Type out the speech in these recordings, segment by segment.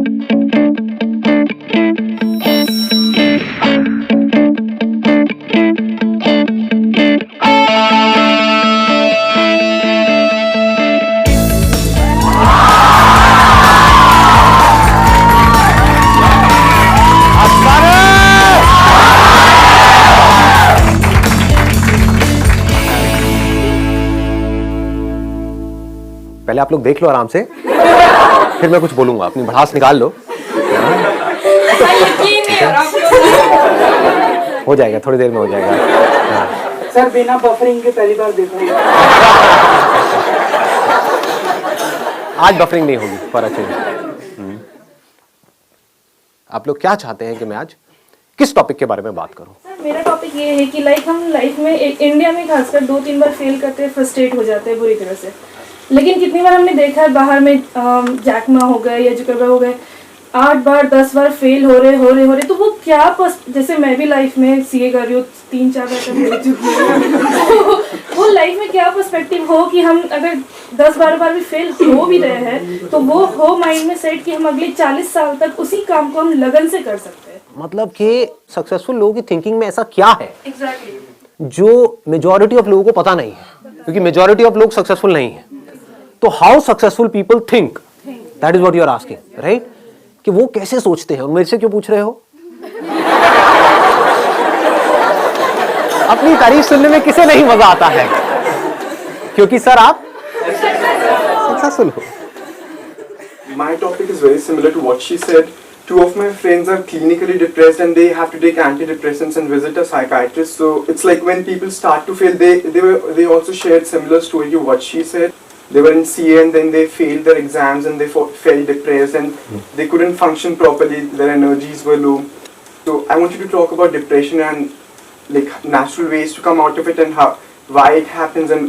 पहले आप लोग देख लो आराम से, फिर मैं कुछ बोलूंगा। अपनी भड़ास निकाल लो। हो जाएगा, थोड़ी देर में हो जाएगा। सर बिना बफरिंग के पहली बार देख रहे हैं। आज बफरिंग नहीं होगी, पर अच्छे। आप लोग क्या चाहते हैं कि मैं आज किस टॉपिक के बारे में बात करूं? सर मेरा टॉपिक ये है कि हम लाइफ में इंडिया में खासकर 2-3 बार फेल करते हैं, फ्रस्ट्रेट हो जाते हैं बुरी तरह से। लेकिन कितनी बार हमने देखा है बाहर में जैक मा हो गए या जुकरबर्ग हो गए, 8 बार 10 बार फेल हो रहे तो वो क्या जैसे मैं भी लाइफ में सीए कर रही हूँ, 3-4 बार तक हो चुकी हूँ। वो लाइफ में क्या पर्सपेक्टिव हो कि हम अगर 10-12 बार भी फेल हो भी रहे हैं तो वो हो माइंड में सेट कि हम अगले 40 साल तक उसी काम को हम लगन से कर सकते हैं। मतलब कि सक्सेसफुल लोगों की थिंकिंग में ऐसा क्या है एग्जैक्टली जो मेजॉरिटी ऑफ लोगों को पता नहीं है, क्योंकि मेजॉरिटी ऑफ लोग सक्सेसफुल नहीं है। तो how successful people think, that is what you are asking, right? कि वो कैसे सोचते हैं। और मेरे से क्यों पूछ रहे हो? अपनी तारीफ सुनने में किसे नहीं मजा आता है? क्योंकि सर आप सक्सेसफुल हो। My topic is very similar to what she said. 2 of my friends are clinically depressed and they have to take antidepressants and visit a psychiatrist. So it's like when people start to fail, they also shared similar story to what she said. They were in CA and then they failed their exams and they felt depressed and they couldn't function properly. Their energies were low. So I want you to talk about depression and like natural ways to come out of it and why it happens and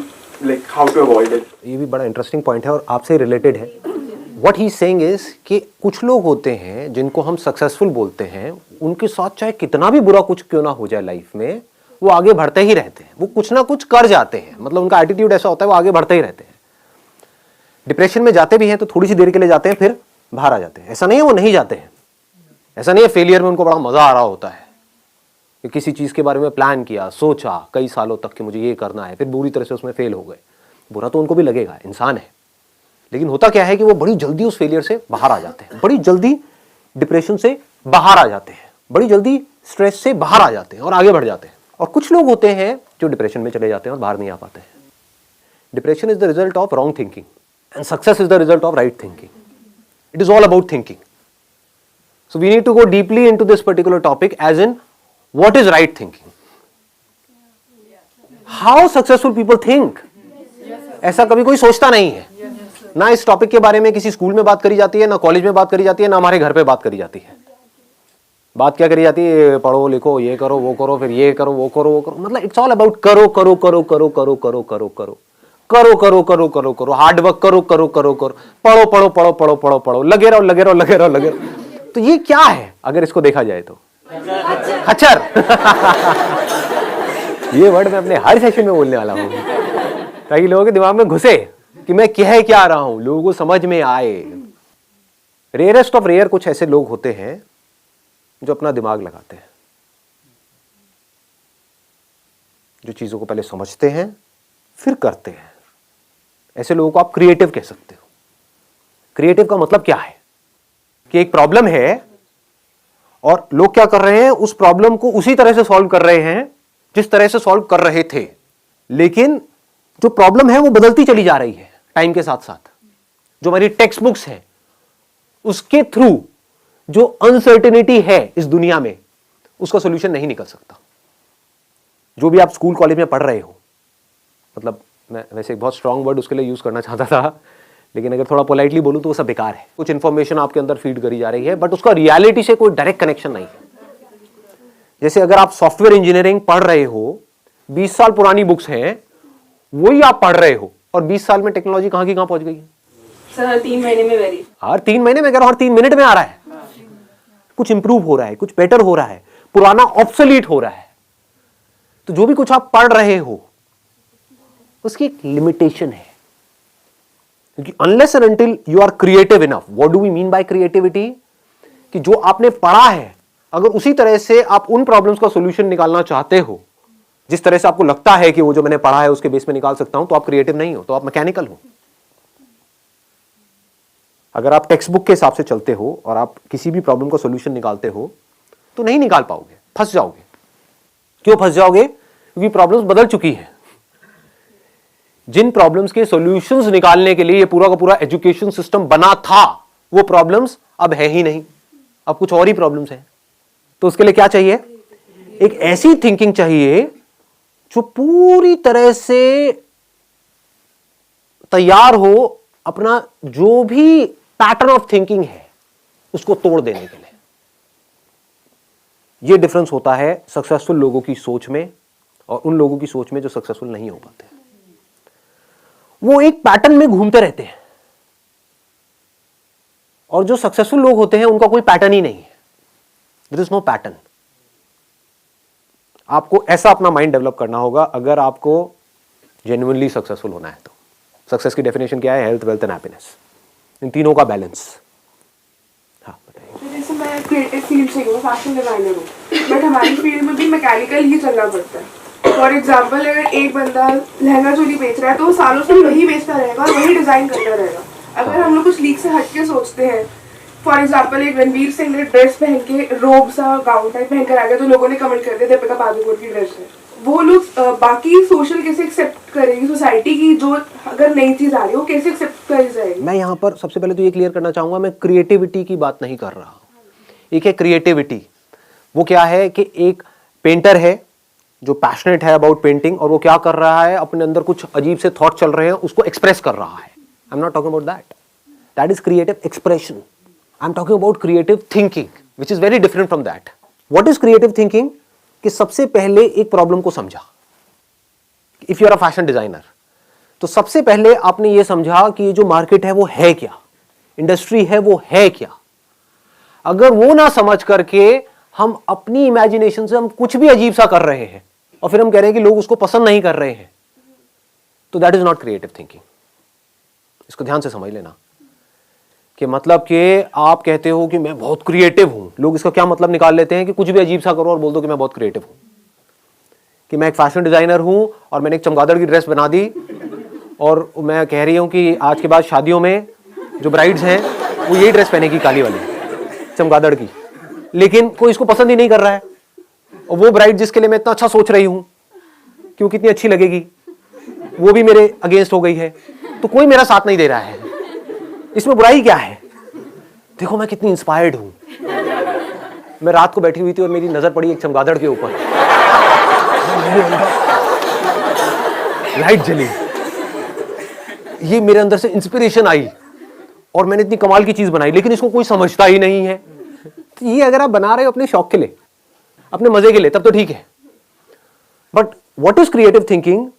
like how to avoid it. ये भी बड़ा interesting point है और आपसे related है। What he is saying is कि कुछ लोग होते हैं जिनको हम सक्सेसफुल बोलते हैं, उनके साथ चाहे कितना भी बुरा कुछ क्यों ना हो जाए लाइफ में, वो आगे बढ़ते ही रहते हैं। वो कुछ ना कुछ कर जाते हैं, मतलब उनका एटीट्यूड ऐसा होता है, वो आगे बढ़ते ही रहते हैं। डिप्रेशन में जाते भी हैं तो थोड़ी सी देर के लिए जाते हैं, फिर बाहर आ जाते हैं। ऐसा नहीं है वो नहीं जाते हैं, ऐसा नहीं है फेलियर में उनको बड़ा मजा आ रहा होता है कि किसी चीज के बारे में प्लान किया, सोचा कई सालों तक कि मुझे ये करना है, फिर बुरी तरह से उसमें फेल हो गए। बुरा तो उनको भी लगेगा, इंसान है। लेकिन होता क्या है कि वो बड़ी जल्दी उस फेलियर से बाहर आ जाते हैं, बड़ी जल्दी डिप्रेशन से बाहर आ जाते हैं, बड़ी जल्दी स्ट्रेस से बाहर आ जाते हैं और आगे बढ़ जाते हैं। और कुछ लोग होते हैं जो डिप्रेशन में चले जाते हैं और बाहर नहीं आ पाते हैं। Depression is the result of wrong thinking and success is the result of right thinking. It is all about thinking. So we need to go deeply into this particular topic, as in what is right thinking, how successful people think. ऐसा कभी कोई सोचता नहीं है। ना इस topic के बारे में किसी स्कूल में बात करी जाती है, ना कॉलेज में बात करी जाती है, ना हमारे घर पे बात करी जाती है। बात क्या करी जाती है? पढ़ो लिखो, ये करो वो करो, फिर ये करो वो करो वो करो। मतलब इट्स ऑल अबाउट करो करो करो करो करो करो करो करो करो करो करो करो करो, हार्ड वर्क करो करो करो करो, पढ़ो पढ़ो पढ़ो पढ़ो पढ़ो पढ़ो, लगे रहो लगे रहो लगे रहो लगे रहो। तो ये क्या है अगर इसको देखा जाए तो? खच्चर। ये वर्ड मैं अपने हर सेशन में बोलने वाला हूं ताकि लोगों के दिमाग में घुसे कि मैं कह क्या रहा हूं, लोगों को समझ में आए। रेयरेस्ट ऑफ रेयर कुछ ऐसे लोग होते हैं जो अपना दिमाग लगाते हैं, जो चीजों को पहले समझते हैं फिर करते हैं। ऐसे लोगों को आप क्रिएटिव कह सकते हो। क्रिएटिव का मतलब क्या है कि एक प्रॉब्लम है और लोग क्या कर रहे हैं, उस प्रॉब्लम को उसी तरह से सॉल्व कर रहे हैं जिस तरह से सॉल्व कर रहे थे, लेकिन जो प्रॉब्लम है वो बदलती चली जा रही है टाइम के साथ साथ। जो हमारी टेक्स्ट बुक्स है उसके थ्रू जो अनसर्टेनिटी है इस दुनिया में, उसका सॉल्यूशन नहीं निकल सकता। जो भी आप स्कूल कॉलेज में पढ़ रहे हो, मतलब मैं वैसे एक बहुत स्ट्रांग वर्ड उसके लिए यूज करना चाहता था, लेकिन अगर थोड़ा पोलाइटली बोलूं तो वो सब बेकार है। कुछ इंफॉर्मेशन आपके अंदर फीड करी जा रही है, बट उसका रियलिटी से कोई डायरेक्ट कनेक्शन नहीं है। जैसे अगर आप सॉफ्टवेयर इंजीनियरिंग पढ़ रहे हो, 20 साल पुरानी बुक्स हैं, वही आप पढ़ रहे हो, और 20 साल में टेक्नोलॉजी कहां की कहां पहुंच गई है। सर 3 महीने में वेरी, हर 3 महीने में कह रहा हूं, हर 3 मिनट में आ रहा है। कुछ इंप्रूव हो रहा है, कुछ बेटर हो रहा है, पुराना ऑब्सोलीट हो रहा है। तो जो भी कुछ आप पढ़ रहे हो उसकी एक लिमिटेशन है, क्योंकि unless and until you are creative enough. What do we mean by creativity? कि जो आपने पढ़ा है अगर उसी तरह से आप उन प्रॉब्लम्स का सॉल्यूशन निकालना चाहते हो जिस तरह से आपको लगता है कि वो जो मैंने पढ़ा है उसके बेस में निकाल सकता हूं, तो आप क्रिएटिव नहीं हो, तो आप मैकेनिकल हो। अगर आप टेक्स्ट बुक के हिसाब से चलते हो और आप किसी भी प्रॉब्लम का सॉल्यूशन निकालते हो तो नहीं निकाल पाओगे, फंस जाओगे। क्यों फंस जाओगे? क्योंकि प्रॉब्लम्स बदल चुकी हैं। जिन प्रॉब्लम्स के सॉल्यूशंस निकालने के लिए ये पूरा का पूरा एजुकेशन सिस्टम बना था, वो प्रॉब्लम्स अब है ही नहीं, अब कुछ और ही प्रॉब्लम्स हैं। तो उसके लिए क्या चाहिए? एक ऐसी थिंकिंग चाहिए जो पूरी तरह से तैयार हो अपना जो भी पैटर्न ऑफ थिंकिंग है उसको तोड़ देने के लिए। यह डिफरेंस होता है सक्सेसफुल लोगों की सोच में और उन लोगों की सोच में जो सक्सेसफुल नहीं हो पाते। वो एक पैटर्न में घूमते रहते हैं और जो सक्सेसफुल लोग होते हैं उनका कोई पैटर्न ही नहीं है। There is no pattern. आपको ऐसा अपना माइंड डेवलप करना होगा अगर आपको जेन्युइनली सक्सेसफुल होना है। तो सक्सेस की डेफिनेशन क्या है? हेल्थ, वेल्थ एंड हैप्पीनेस, इन तीनों का बैलेंस। हाँ बताइए। जैसे मैं क्रिएटिव फील्ड से हूँ, फैशन डिजाइनर हूँ, बट हमारी फील्ड में भी मैकेनिकल ही चलना पड़ता है। फॉर एग्जाम्पल अगर एक बंदा लहंगा चोली बेच रहा है तो वो सालों से वही बेचता रहेगा और वही डिजाइन करता रहेगा। अगर हम लोग कुछ लीक से हटके सोचते हैं, फॉर एग्जाम्पल एक रणवीर सिंह ने ड्रेस पहन के रोब सा गाउन टाइप पहन कर आ गया तो लोगों ने कमेंट कर दिया दीपिका पादुकोण की ड्रेस है। वो लोग बाकी सोशल कैसे एक्सेप्ट करेगी सोसाइटी की? जो अगर नई चीज आ रही हो कैसे एक्सेप्ट करी जाएगी? मैं यहां पर सबसे पहले तो ये क्लियर करना चाहूंगा, मैं क्रिएटिविटी की बात नहीं कर रहा। एक है क्रिएटिविटी, वो क्या है कि एक पेंटर है जो पैशनेट है अबाउट पेंटिंग और वो क्या कर रहा है, अपने अंदर कुछ अजीब से थॉट चल रहे हैं उसको एक्सप्रेस कर रहा है। I am not talking about that, that is creative expression. I am talking about creative thinking which is very different from that. What is creative thinking? कि सबसे पहले एक प्रॉब्लम को समझा। If you are a fashion designer तो सबसे पहले आपने ये समझा कि ये जो मार्केट है वो है क्या, इंडस्ट्री है वो है क्या। अगर वो ना समझ करके हम अपनी इमेजिनेशन से हम कुछ भी अजीब सा कर रहे हैं और फिर हम कह रहे हैं कि लोग उसको पसंद नहीं कर रहे हैं, तो that is not creative thinking. इसको ध्यान से समझ लेना कि मतलब कि आप कहते हो कि मैं बहुत क्रिएटिव हूं, लोग इसका क्या मतलब निकाल लेते हैं कि कुछ भी अजीब सा करो और बोल दो कि मैं बहुत क्रिएटिव हूं। कि मैं एक फैशन डिजाइनर हूं और मैंने एक चमगादड़ की ड्रेस बना दी और मैं कह रही हूं कि आज के बाद शादियों में जो ब्राइड्स हैं वो यही ड्रेस पहनेगी, काली वाली चमगादड़ की, लेकिन कोई इसको पसंद ही नहीं कर रहा है। और वो ब्राइड जिसके लिए मैं इतना अच्छा सोच रही हूं कि वो कितनी अच्छी लगेगी, वो भी मेरे अगेंस्ट हो गई है, तो कोई मेरा साथ नहीं दे रहा है। इसमें बुराई क्या है? देखो मैं कितनी इंस्पायर्ड हूं। मैं रात को बैठी हुई थी और मेरी नजर पड़ी एक चमगादड़ के ऊपर, लाइट जली, ये मेरे अंदर से इंस्पिरेशन आई और मैंने इतनी कमाल की चीज बनाई, लेकिन इसको कोई समझता ही नहीं है। तो ये अगर आप बना रहे हो अपने शौक के लिए, अपने मजे के लिए, तब तो ठीक है। But what is creative thinking?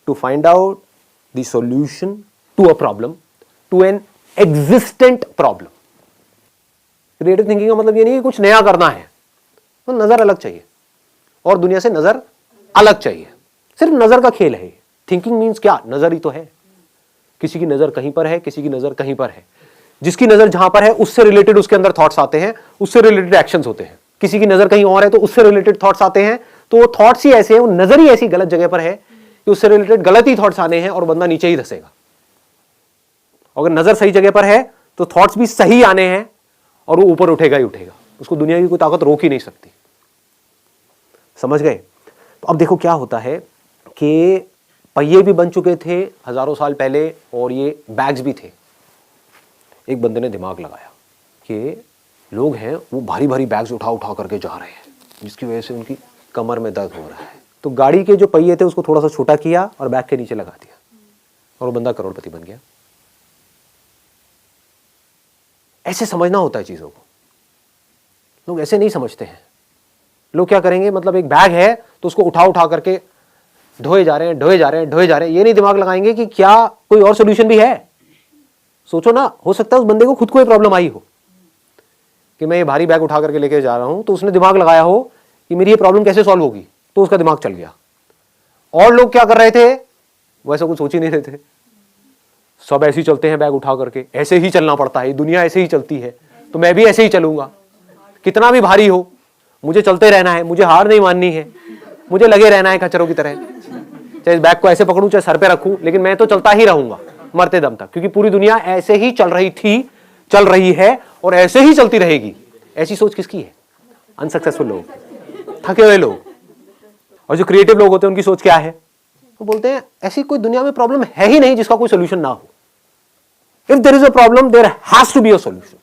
To find out the solution to a problem, to an existent problem. Creative thinking का मतलब ये नहीं कि कुछ नया करना है, तो नजर अलग चाहिए और दुनिया से नजर अलग चाहिए। सिर्फ नजर का खेल है। थिंकिंग मीन्स क्या? नजर ही तो है। किसी की नजर कहीं पर है, किसी की नजर कहीं पर है। जिसकी नजर जहां पर है उससे रिलेटेड उसके अंदर थॉट्स आते हैं, उससे रिलेटेड एक्शंस होते हैं। किसी की नजर कहीं और है तो उससे रिलेटेड थॉट्स आते हैं, तो वो थॉट्स ही ऐसे हैं, वो नजर ही ऐसी गलत जगह पर है कि उससे रिलेटेड गलत ही थॉट्स आने हैं और बंदा नीचे ही धसेगा। अगर नजर सही जगह पर है तो थॉट्स भी सही आने हैं और वो ऊपर उठेगा ही उठेगा। उसको दुनिया की कोई ताकत रोक ही नहीं सकती। समझ गए? तो अब देखो क्या होता है कि पहिए भी बन चुके थे हजारों साल पहले और ये बैग्स भी थे। एक बंदे ने दिमाग लगाया कि लोग हैं वो भारी भारी बैग्स उठा उठा करके जा रहे हैं, जिसकी वजह से उनकी कमर में दर्द हो रहा है। तो गाड़ी के जो पहिए थे उसको थोड़ा सा छोटा किया और बैग के नीचे लगा दिया और वो बंदा करोड़पति बन गया। ऐसे समझना होता है चीजों को। लोग ऐसे नहीं समझते हैं। लोग क्या करेंगे, मतलब एक बैग है तो उसको उठा उठा करके ढोए जा रहे हैं, ढोए जा रहे हैं, ढोए जा रहे हैं। ये नहीं दिमाग लगाएंगे कि क्या कोई और सोल्यूशन भी है। सोचो ना, हो सकता है उस बंदे को खुद को ये प्रॉब्लम आई हो कि मैं ये भारी बैग उठा करके लेके जा रहा हूं, तो उसने दिमाग लगाया हो कि मेरी ये प्रॉब्लम कैसे सॉल्व होगी, तो उसका दिमाग चल गया। और लोग क्या कर रहे थे, वो ऐसा कुछ सोच ही नहीं रहे थे। सब ऐसे ही चलते हैं बैग उठा करके, ऐसे ही चलना पड़ता है, दुनिया ऐसे ही चलती है। तो मैं भी ऐसे ही चलूंगा, कितना भी भारी हो मुझे चलते रहना है, मुझे हार नहीं माननी है, मुझे लगे रहना है खच्चरों की तरह, चाहे इस बैग को ऐसे पकड़ूं चाहे सर पे रखूं, लेकिन मैं तो चलता ही रहूंगा मरते दम तक, क्योंकि पूरी दुनिया ऐसे ही चल रही थी, चल रही है और ऐसे ही चलती रहेगी। ऐसी सोच किसकी है? अनसक्सेसफुल लोग, थके हुए लोग। और जो क्रिएटिव लोग होते हैं उनकी सोच क्या है? वो बोलते हैं ऐसी कोई दुनिया में प्रॉब्लम है ही नहीं जिसका कोई सोल्यूशन ना हो। If there is a problem there has to be a solution.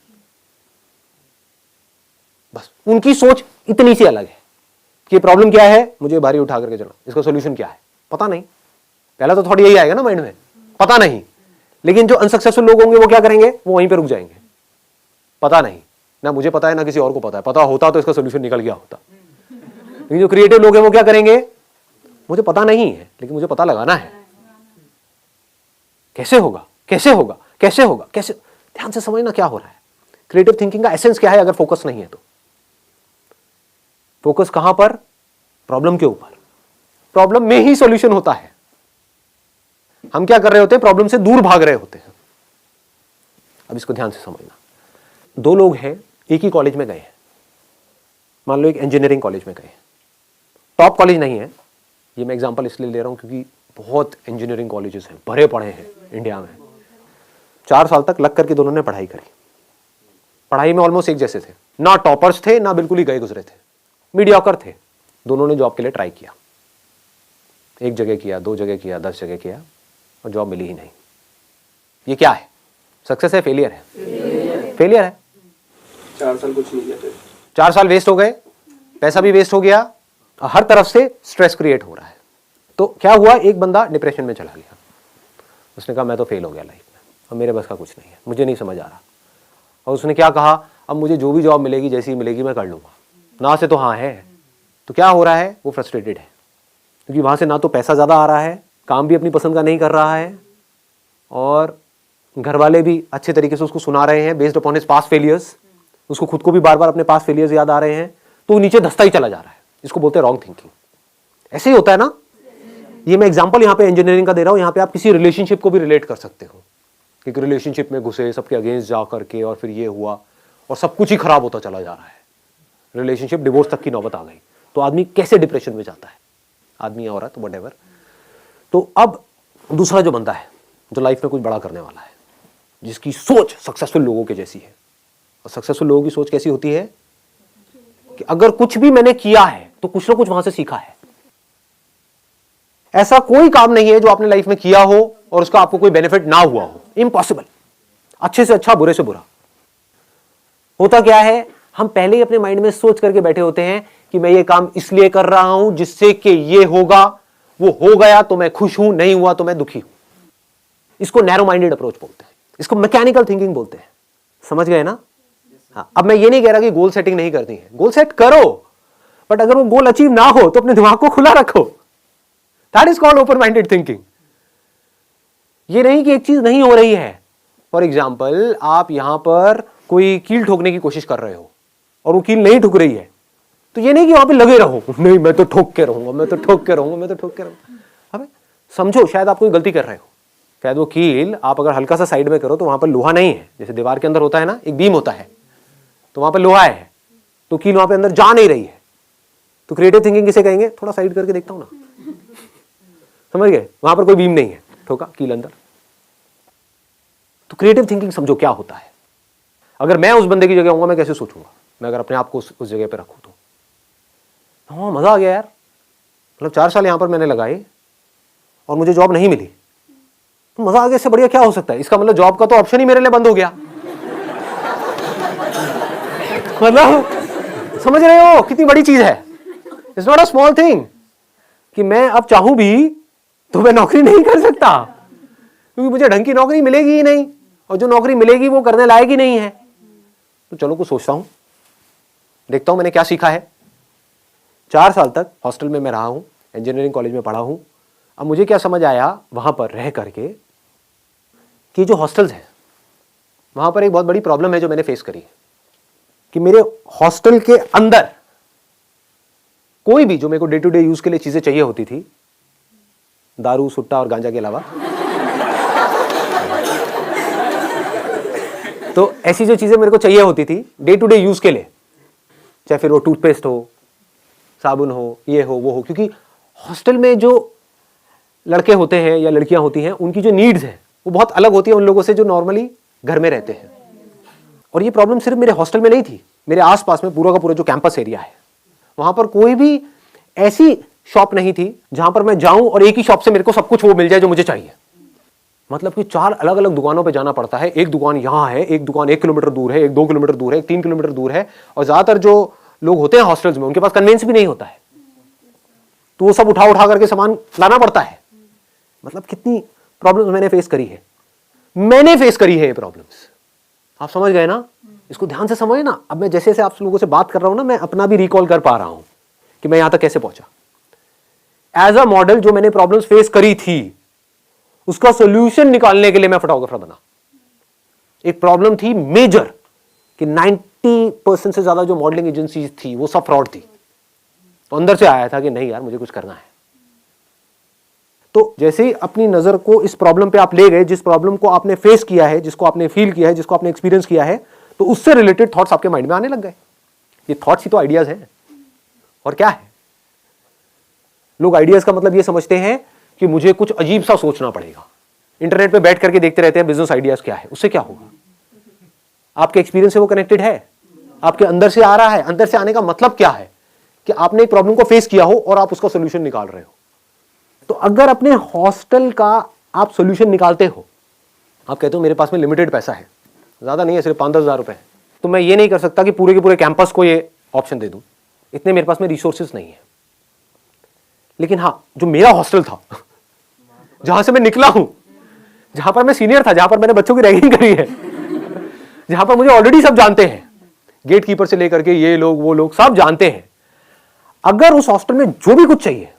बस उनकी सोच इतनी सी अलग है कि प्रॉब्लम क्या है, मुझे भारी उठा करके चलो, इसका सोल्यूशन क्या है पता नहीं। पहला तो थोड़ी यही आएगा ना माइंड में, पता नहीं। लेकिन जो अनसक्सेसफुल लोग होंगे वो क्या करेंगे? वो वहीं पे रुक जाएंगे, पता नहीं, ना मुझे पता है ना किसी और को पता है, पता होता तो इसका सोल्यूशन निकल गया होता। लेकिन जो क्रिएटिव लोग हैं वो क्या करेंगे? मुझे पता नहीं है लेकिन मुझे पता लगाना है, कैसे होगा, कैसे होगा, कैसे होगा, कैसे। ध्यान से समझना क्या हो रहा है। क्रिएटिव थिंकिंग का एसेंस क्या है? अगर फोकस नहीं है तो फोकस कहां पर? प्रॉब्लम के ऊपर। प्रॉब्लम में ही सॉल्यूशन होता है। हम क्या कर रहे होते हैं? प्रॉब्लम से दूर भाग रहे होते हैं। अब इसको ध्यान से समझना। दो लोग हैं, एक ही कॉलेज में गए हैं, मान लो एक इंजीनियरिंग कॉलेज में गए, टॉप कॉलेज नहीं है, ये मैं एग्जांपल इसलिए ले रहा हूं क्योंकि बहुत इंजीनियरिंग कॉलेजेस हैं, भरे पड़े हैं इंडिया में। 4 साल तक लग करके दोनों ने पढ़ाई करी, पढ़ाई में ऑलमोस्ट एक जैसे थे, ना टॉपर्स थे ना बिल्कुल ही गए गुजरे थे, मीडियोकर थे। दोनों ने जॉब के लिए ट्राई किया, एक जगह किया, 2 जगह किया, 10 जगह किया और जॉब मिली ही नहीं। ये क्या है? सक्सेस है, फेलियर है? फेलियर है। 4 साल कुछ नहीं किया, 4 साल वेस्ट हो गए, पैसा भी वेस्ट हो गया, हर तरफ से स्ट्रेस क्रिएट हो रहा है। तो क्या हुआ? एक बंदा डिप्रेशन में चला गया, उसने कहा मैं तो फेल हो गया लाइफ में, अब मेरे बस का कुछ नहीं है, मुझे नहीं समझ आ रहा। और उसने क्या कहा? अब मुझे जो भी जॉब मिलेगी, जैसी ही मिलेगी मैं कर लूंगा, ना से तो हाँ है। तो क्या हो रहा है? वो फ्रस्ट्रेटेड है क्योंकि वहां से ना तो पैसा ज्यादा आ रहा है, काम भी अपनी पसंद का नहीं कर रहा है, और घर वाले भी अच्छे तरीके से उसको सुना रहे हैं based upon his past failures, उसको खुद को भी बार बार अपने पास्ट फेलियर्स याद आ रहे हैं, तो वो नीचे धंसता ही चला जा रहा है। इसको बोलते हैं रॉन्ग थिंकिंग। ऐसे ही होता है ना। ये मैं एग्जांपल यहाँ पे इंजीनियरिंग का दे रहा हूँ, यहाँ पे आप किसी रिलेशनशिप को भी रिलेट कर सकते हो कि रिलेशनशिप में घुसे, सबके अगेंस्ट जा करके, और फिर ये हुआ और सब कुछ ही खराब होता चला जा रहा है, रिलेशनशिप डिवोर्स तक की नौबत आ गई, तो आदमी कैसे डिप्रेशन में जाता है, आदमी या औरत व्हाटएवर। तो अब दूसरा जो बंदा है, जो लाइफ में कुछ बड़ा करने वाला है, जिसकी सोच सक्सेसफुल लोगों के जैसी है, और सक्सेसफुल लोगों की सोच कैसी होती है कि अगर कुछ भी मैंने किया है तो कुछ ना कुछ वहां से सीखा है। ऐसा कोई काम नहीं है जो आपने लाइफ में किया हो और उसका आपको कोई बेनिफिट ना हुआ हो, इम्पॉसिबल। अच्छे से अच्छा, बुरे से बुरा। होता क्या है? हम पहले ही अपने माइंड में सोच करके बैठे होते हैं कि मैं ये काम इसलिए कर रहा हूं जिससे कि ये होगा, वो हो गया तो मैं खुश हूं, नहीं हुआ तो मैं दुखी हूं। इसको नैरो माइंडेड अप्रोच बोलते हैं, इसको मैकेनिकल थिंकिंग बोलते हैं। समझ गए ना? हाँ, अब मैं ये नहीं कह रहा कि गोल सेटिंग नहीं करनी है, गोल सेट करो, बट अगर वो गोल अचीव ना हो तो अपने दिमाग को खुला रखो। That is called open minded thinking. ये नहीं कि एक चीज नहीं हो रही है। फॉर एग्जाम्पल, आप यहां पर कोई कील ठोकने की कोशिश कर रहे हो और वो कील नहीं ठुक रही है, तो ये नहीं कि वहां पे लगे रहो, नहीं मैं तो ठोक के रहूंगा, मैं तो ठोक के रहूंगा, मैं तो ठोक के रहूंगा। अबे समझो, शायद आप कोई गलती कर रहे हो, शायद वो कील आप अगर हल्का सा साइड में करो तो वहां पर लोहा नहीं है, जैसे दीवार के अंदर होता है ना, एक बीम होता है, तो वहां पर लोहा है, तो कील वहां पे अंदर जा नहीं रही है। तो क्रिएटिव थिंकिंग किसे कहेंगे? थोड़ा साइड करके देखता हूं ना, समझ गए? वहां पर कोई बीम नहीं है, ठोका कील अंदर। तो क्रिएटिव थिंकिंग समझो क्या होता है। अगर मैं उस बंदे की जगह होऊंगा, मैं कैसे सोचूंगा? मैं अगर अपने आप को उस जगह पे रखूं तो हाँ, मजा आ गया यार, मतलब 4 साल यहां पर मैंने लगाए और मुझे जॉब नहीं मिली, तो मजा आ गया, इससे बढ़िया क्या हो सकता है? इसका मतलब जॉब का तो ऑप्शन ही मेरे लिए बंद हो गया। मतलब समझ रहे हो कितनी बड़ी चीज है? It's not a small thing कि मैं अब चाहूं भी तो मैं नौकरी नहीं कर सकता, क्योंकि मुझे ढंग की नौकरी मिलेगी ही नहीं, और जो नौकरी मिलेगी वो करने लायक ही नहीं है। तो चलो कुछ सोचता हूं, देखता हूं मैंने क्या सीखा है। 4 साल तक हॉस्टल में मैं रहा हूं, इंजीनियरिंग कॉलेज में पढ़ा हूं। अब मुझे क्या समझ आया वहां पर रह करके कि जो हॉस्टल्स हैं वहां पर एक बहुत बड़ी प्रॉब्लम है जो मैंने फेस करी, कि मेरे हॉस्टल के अंदर कोई भी जो मेरे को डे टू डे यूज के लिए चीजें चाहिए होती थी, दारू, सुट्टा और गांजा के अलावा, तो ऐसी जो चीजें मेरे को चाहिए होती थी डे टू डे यूज के लिए, चाहे फिर वो टूथपेस्ट हो, साबुन हो, ये हो वो हो, क्योंकि हॉस्टल में जो लड़के होते हैं या लड़कियां होती हैं उनकी जो नीड्स हैं वो बहुत अलग होती है उन लोगों से जो नॉर्मली घर में रहते हैं। और ये प्रॉब्लम सिर्फ मेरे हॉस्टल में नहीं थी, मेरे आसपास में पूरा का पूरा जो कैंपस एरिया है वहां पर कोई भी ऐसी शॉप नहीं थी जहां पर मैं जाऊं और एक ही शॉप से मेरे को सब कुछ वो मिल जाए जो मुझे चाहिए। मतलब कि 4 अलग अलग दुकानों पे जाना पड़ता है, एक दुकान यहाँ है, एक दुकान 1 किलोमीटर दूर है, एक 2 किलोमीटर दूर है, एक 3 किलोमीटर दूर है, और ज्यादातर जो लोग होते हैं हॉस्टल्स में उनके पास कन्वेंस भी नहीं होता है, तो वो सब उठा उठा करके सामान लाना पड़ता है। मतलब कितनी प्रॉब्लम्स मैंने फेस करी है, मैंने फेस करी है ये प्रॉब्लम्स। आप समझ गए ना, इसको ध्यान से समझे ना। अब मैं जैसे जैसे आप लोगों से बात कर रहा हूं ना, मैं अपना भी रिकॉल कर पा रहा हूं कि मैं यहां तक कैसे पहुंचा। एज अ मॉडल जो मैंने प्रॉब्लम्स फेस करी थी उसका सोल्यूशन निकालने के लिए मैं फोटोग्राफर बना। एक प्रॉब्लम थी मेजर कि 90% से ज्यादा जो मॉडलिंग एजेंसीज थी वो सब फ्रॉड थी, तो अंदर से आया था कि नहीं यार मुझे कुछ करना है। तो जैसे ही अपनी नजर को इस प्रॉब्लम पे आप ले गए, जिस प्रॉब्लम को आपने फेस किया है, जिसको आपने फील किया है, जिसको आपने एक्सपीरियंस किया है, तो उससे रिलेटेड थॉट्स आपके माइंड में आने लग गए। ये थॉट्स ही तो आइडियाज हैं, और क्या है। लोग आइडियाज का मतलब ये समझते हैं कि मुझे कुछ अजीब सा सोचना पड़ेगा। इंटरनेट पे बैठ करके देखते रहते हैं बिजनेस आइडियाज क्या है, उससे क्या होगा। आपके एक्सपीरियंस से वो कनेक्टेड है, आपके अंदर से आ रहा है। अंदर से आने का मतलब क्या है कि आपने एक प्रॉब्लम को फेस किया हो और आप उसका सोल्यूशन निकाल रहे हो। तो अगर अपने हॉस्टल का आप सोल्यूशन निकालते हो, आप कहते हो मेरे पास में लिमिटेड पैसा है, ज्यादा नहीं है, सिर्फ 5-10 हज़ार रुपए है, तो मैं ये नहीं कर सकता कि पूरे के पूरे कैंपस को ये ऑप्शन दे दूं, इतने मेरे पास में रिसोर्सेज नहीं है। लेकिन हाँ, जो मेरा हॉस्टल था जहां से मैं निकला हूं, जहां पर मैं सीनियर था, जहां पर मैंने बच्चों की रैगिंग करी है, जहां पर मुझे ऑलरेडी सब जानते हैं, गेट कीपर से लेकर के ये लोग वो लोग सब जानते हैं। अगर उस हॉस्टल में जो भी कुछ चाहिए,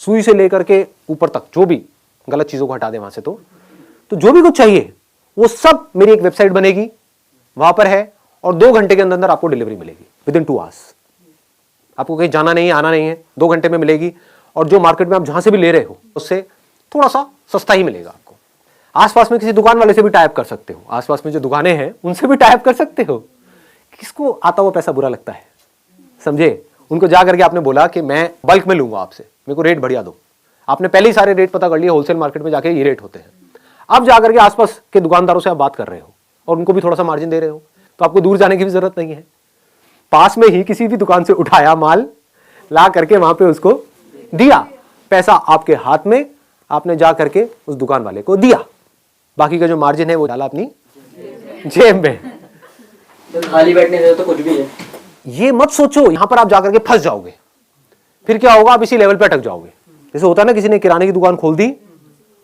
सुई से लेकर के ऊपर तक, जो भी गलत चीजों को हटा दे वहां से, तो जो भी कुछ चाहिए वो सब मेरी एक वेबसाइट बनेगी, वहां पर है, और 2 घंटे के अंदर अंदर आपको डिलीवरी मिलेगी विदिन 2 आवर्स। आपको कहीं जाना नहीं है, आना नहीं है, 2 घंटे में मिलेगी। और जो मार्केट में आप जहां से भी ले रहे हो उससे थोड़ा सा सस्ता ही मिलेगा आपको। आसपास में किसी दुकान वाले से भी टाइप कर सकते हो, आसपास में जो दुकानें हैं उनसे भी टाइप कर सकते हो। किसको आता हुआ पैसा बुरा लगता है, समझे। उनको जा करके आपने बोला कि मैं बल्क में लूंगा आपसे, मेरे को रेट बढ़िया दो। आपने पहले ही सारे रेट पता कर लिए, होलसेल मार्केट में जाके ये रेट होते हैं। अब जाकर के आसपास के दुकानदारों से आप बात कर रहे हो और उनको भी थोड़ा सा मार्जिन दे रहे हो, तो आपको दूर जाने की भी जरूरत नहीं है। पास में ही किसी भी दुकान से उठाया माल, ला करके वहां पे उसको दिया, पैसा आपके हाथ में, आपने जा करके उस दुकान वाले को दिया, बाकी का जो मार्जिन है वो डाला अपनी जेब में। तो खाली बैठने से तो कुछ भी है। ये मत सोचो यहां पर आप जाकर के फंस जाओगे, फिर क्या होगा, आप इसी लेवल पे अटक जाओगे। जैसे होता है ना, किसी ने किराने की दुकान खोल दी,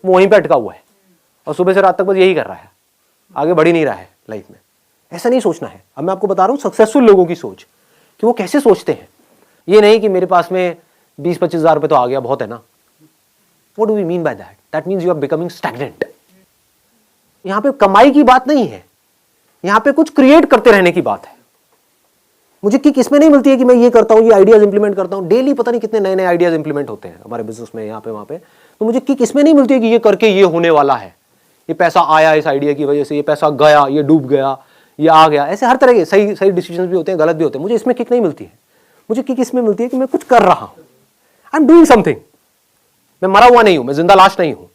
वो वहीं पे अटका हुआ है और सुबह से रात तक बस यही कर रहा है, आगे बढ़ ही नहीं रहा है लाइफ में। ऐसा नहीं सोचना है। अब मैं आपको बता रहा हूं सक्सेसफुल लोगों की सोच, कि वो कैसे सोचते हैं। ये नहीं कि मेरे पास में 20-25 हज़ार रुपए तो आ गया, बहुत है ना। What do we mean by that? That means you are becoming stagnant. यहां पे कमाई की बात नहीं है, यहां पे कुछ क्रिएट करते रहने की बात है। मुझे किक इसमें नहीं मिलती है कि मैं ये करता हूं, ये आइडियाज इंप्लीमेंट करता हूं। डेली पता नहीं कितने नए नए आइडियाज इंप्लीमेंट होते हैं हमारे बिजनेस में, यहाँ पे वहां पे। तो मुझे किक इसमें नहीं मिलती है कि ये करके ये होने वाला है, ये पैसा आया इस आइडिया की वजह से, ये पैसा गया, ये डूब गया, ये आ गया। ऐसे हर तरह के सही सही डिसीजन भी होते हैं, गलत भी होते हैं। मुझे इसमें किक नहीं मिलती है। मुझे किक इसमें मिलती है कि मैं कुछ कर रहा हूं, आई एम डूइंग समथिंग। मैं मरा हुआ नहीं हूं, मैं जिंदा लाश नहीं हूं।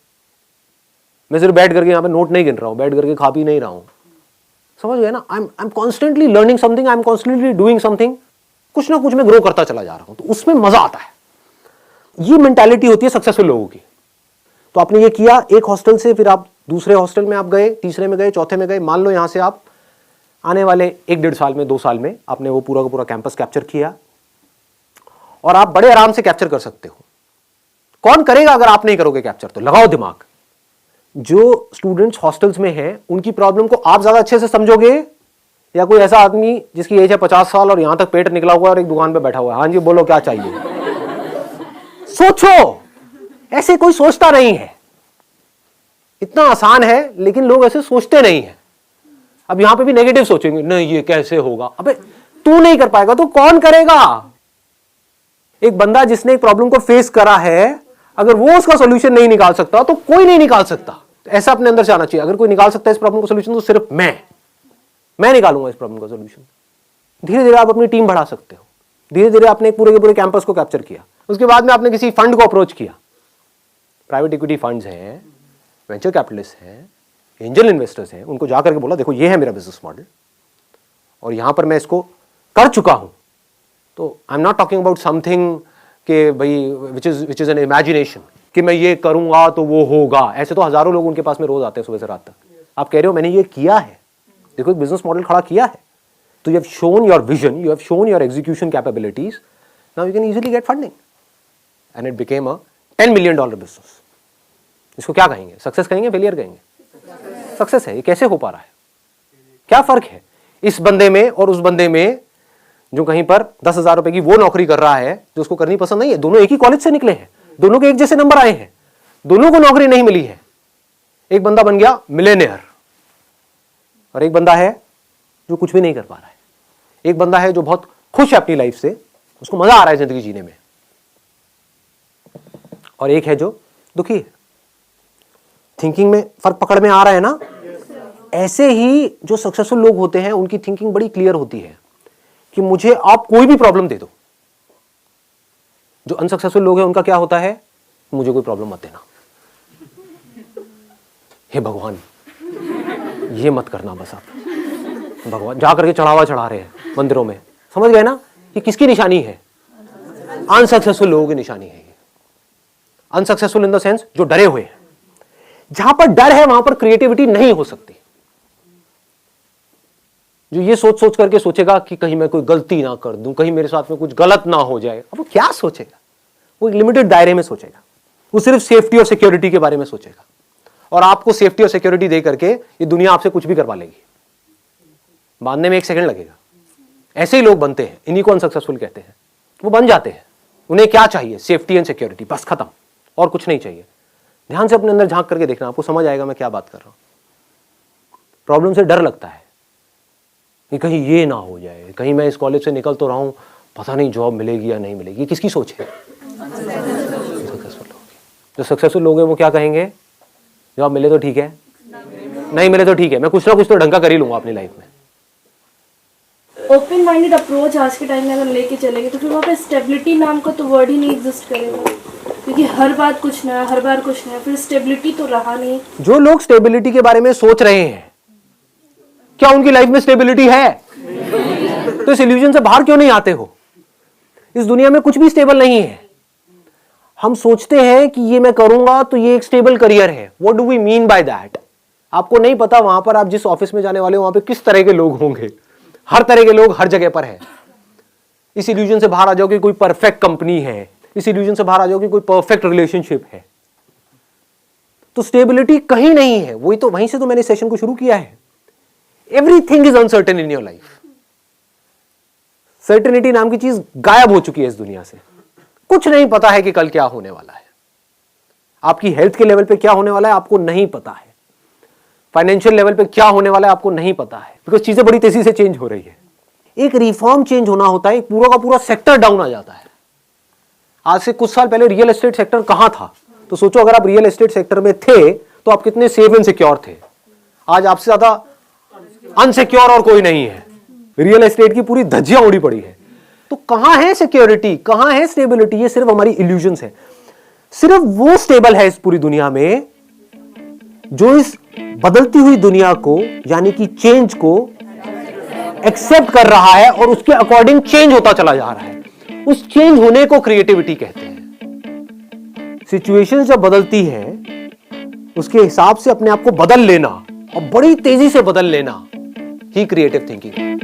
मैं सिर्फ बैठ करके यहाँ पे नोट नहीं गिन रहा हूं, बैठ करके खा पी नहीं रहा हूं। समझ गए ना। I am constantly learning something, I am constantly doing something. कुछ ना कुछ मैं ग्रो करता चला जा रहा हूं, तो उसमें मजा आता है। ये मेंटालिटी होती है सक्सेसफुल लोगों की। तो आपने ये किया, एक हॉस्टल से फिर आप दूसरे हॉस्टल में आप गए, तीसरे में गए, चौथे में गए। मान लो यहां से आप आने वाले 1-1.5 साल में, 2 साल में आपने वो पूरा का पूरा कैंपस कैप्चर किया, और आप बड़े आराम से कैप्चर कर सकते हो। कौन करेगा अगर आप नहीं करोगे कैप्चर? तो लगाओ दिमाग। जो स्टूडेंट्स हॉस्टल्स में हैं उनकी प्रॉब्लम को आप ज्यादा अच्छे से समझोगे, या कोई ऐसा आदमी जिसकी एज है 50 साल और यहां तक पेट निकला हुआ है और एक दुकान पे बैठा हुआ है, हाँ जी बोलो क्या चाहिए? सोचो। ऐसे कोई सोचता नहीं है। इतना आसान है, लेकिन लोग ऐसे सोचते नहीं है। अब यहां पे भी नेगेटिव सोचेंगे, नहीं ये कैसे होगा। अबे तू नहीं कर पाएगा तो कौन करेगा? एक बंदा जिसने एक प्रॉब्लम को फेस करा है, अगर वो उसका सॉल्यूशन नहीं निकाल सकता तो कोई नहीं निकाल सकता। ऐसा अपने अंदर से आना चाहिए। अगर कोई निकाल सकता है इस प्रॉब्लम को सॉल्यूशन, तो सिर्फ मैं। मैं निकालूंगा इस प्रॉब्लम का सोल्यूशन। धीरे धीरे आप अपनी टीम बढ़ा सकते हो। धीरे धीरे आपने पूरे के पूरे कैंपस को कैप्चर किया। उसके बाद में आपने किसी फंड को अप्रोच किया, प्राइवेट इक्विटी फंड्स हैं, वेंचर कैपिटलिस्ट हैं, एंजल इन्वेस्टर्स हैं, उनको जाकर के बोला देखो ये है मेरा बिजनेस मॉडल और यहां पर मैं इसको कर चुका हूं। तो आई am not talking about something कि भाई विच इज एन इमेजिनेशन कि मैं ये करूंगा तो वो होगा। ऐसे तो हजारों लोग उनके पास में रोज आते हैं सुबह से रात तक। आप कह रहे हो मैंने ये किया है, देखो एक बिजनेस मॉडल खड़ा किया है, तो you have shown your vision, you have shown your execution capabilities, now you can easily get funding and it became a $10 million business. इसको क्या कहेंगे, सक्सेस कहेंगे, फेलियर कहेंगे? सक्सेस है। ये कैसे हो पा रहा है? क्या फर्क है इस बंदे में और उस बंदे में जो कहीं पर 10,000 रुपए की वो नौकरी कर रहा है जो उसको करनी पसंद नहीं है? दोनों एक ही कॉलेज से निकले हैं, दोनों के एक जैसे नंबर आए हैं, दोनों को नौकरी नहीं मिली है। एक बंदा बन गया मिलेनियर और एक बंदा है जो कुछ भी नहीं कर पा रहा है। एक बंदा है जो बहुत खुश है अपनी लाइफ से, उसको मजा आ रहा है जिंदगी जीने में, और एक है जो दुखी है। थिंकिंग में फर्क पकड़ में आ रहा है ना? ऐसे ही जो सक्सेसफुल लोग होते हैं उनकी थिंकिंग बड़ी क्लियर होती है कि मुझे आप कोई भी प्रॉब्लम दे दो। जो अनसक्सेसफुल लोग हैं उनका क्या होता है, मुझे कोई प्रॉब्लम मत देना, हे भगवान ये मत करना बस। आप भगवान जा करके चढ़ावा चढ़ा रहे हैं मंदिरों में, समझ गए ना? ये किसकी निशानी है? अनसक्सेसफुल लोगों की निशानी है। अनसक्सेसफुल इन द सेंस जो डरे हुए हैं। जहां पर डर है वहां पर क्रिएटिविटी नहीं हो सकती। जो ये सोच सोच करके सोचेगा कि कहीं मैं कोई गलती ना कर दूं, कहीं मेरे साथ में कुछ गलत ना हो जाए, अब वो क्या सोचेगा? वो एक लिमिटेड दायरे में सोचेगा। वो सिर्फ सेफ्टी और सिक्योरिटी के बारे में सोचेगा, और आपको सेफ्टी और सिक्योरिटी दे करके ये दुनिया आपसे कुछ भी करवा लेगी। बांधने में 1 सेकंड लगेगा। ऐसे ही लोग बनते हैं, इन्हीं को अनसक्सेसफुल कहते हैं। वो बन जाते हैं। उन्हें क्या चाहिए? सेफ्टी एंड सिक्योरिटी, बस खत्म, और कुछ नहीं चाहिए। ध्यान से अपने अंदर झांक करके देखना, आपको समझ आएगा मैं क्या बात कर रहा हूं। प्रॉब्लम से डर लगता है कि कहीं ये ना हो जाए, कहीं मैं इस कॉलेज से निकल तो रहा हूं, पता नहीं जॉब मिलेगी या नहीं मिलेगी। किसकी सोच है? सक्सेसफुल लोग। जो सक्सेसफुल लोग हैं वो क्या कहेंगे? जॉब मिले तो ठीक है, नहीं मिले तो ठीक है, मैं कुछ ना कुछ तो ढंग का कर ही लूंगा अपनी लाइफ में। ओपन माइंडेड अप्रोच आज के टाइम में अगर लेके चलेंगे तो फिर वहाँ पे स्टेबिलिटी नाम का तो वर्ड ही नहीं एग्जिस्ट करेगा, क्योंकि हर बात कुछ नया, हर बार कुछ नया, फिर स्टेबिलिटी तो रहा नहीं। जो लोग स्टेबिलिटी के बारे में सोच रहे हैं, क्या उनकी लाइफ में स्टेबिलिटी है? तो इस इल्यूजन से बाहर क्यों नहीं आते हो? इस दुनिया में कुछ भी स्टेबल नहीं है। हम सोचते हैं कि ये मैं करूंगा तो ये एक स्टेबल करियर है। What do we mean by that? आपको नहीं पता वहां पर आप जिस ऑफिस में जाने वाले हो वहां पे किस तरह के लोग होंगे। हर तरह के लोग हर जगह पर है। इस इल्यूजन से बाहर आ जाओ कि कोई परफेक्ट कंपनी है, इस इल्यूजन से बाहर आ जाओ कि कोई परफेक्ट रिलेशनशिप है। तो स्टेबिलिटी कहीं नहीं है। वही तो, वहीं से तो मैंने सेशन को शुरू किया है। Everything is uncertain in your life. Certainty नाम की चीज गायब हो चुकी है इस दुनिया से। कुछ नहीं पता है कि कल क्या होने वाला है। आपकी हेल्थ के लेवल पे क्या होने वाला है आपको नहीं पता है। फाइनेंशियल लेवल पे क्या होने वाला है आपको नहीं पता है, बिकॉज चीजें बड़ी तेजी से चेंज हो रही है। एक रिफॉर्म चेंज होना होता है, पूरा का पूरा सेक्टर डाउन आ जाता है। आज से कुछ साल पहले रियल एस्टेट सेक्टर कहां था? तो सोचो अगर आप रियल एस्टेट सेक्टर में थे तो आप कितने सेफ एंड सिक्योर थे। आज आपसे ज्यादा अनसिक्योर और कोई नहीं है। रियल एस्टेट की पूरी धज्जियां उड़ी पड़ी है। तो कहां है सिक्योरिटी, कहां है स्टेबिलिटी? ये सिर्फ हमारी इल्यूजन्स है। सिर्फ वो स्टेबल है इस पूरी दुनिया में जो इस बदलती हुई दुनिया को, यानी कि चेंज को एक्सेप्ट कर रहा है और उसके अकॉर्डिंग चेंज होता चला जा रहा है। उस चेंज होने को क्रिएटिविटी कहते हैं। सिचुएशन जब बदलती है उसके हिसाब से अपने आप को बदल लेना और बड़ी तेजी से बदल लेना ही क्रिएटिव थिंकिंग है।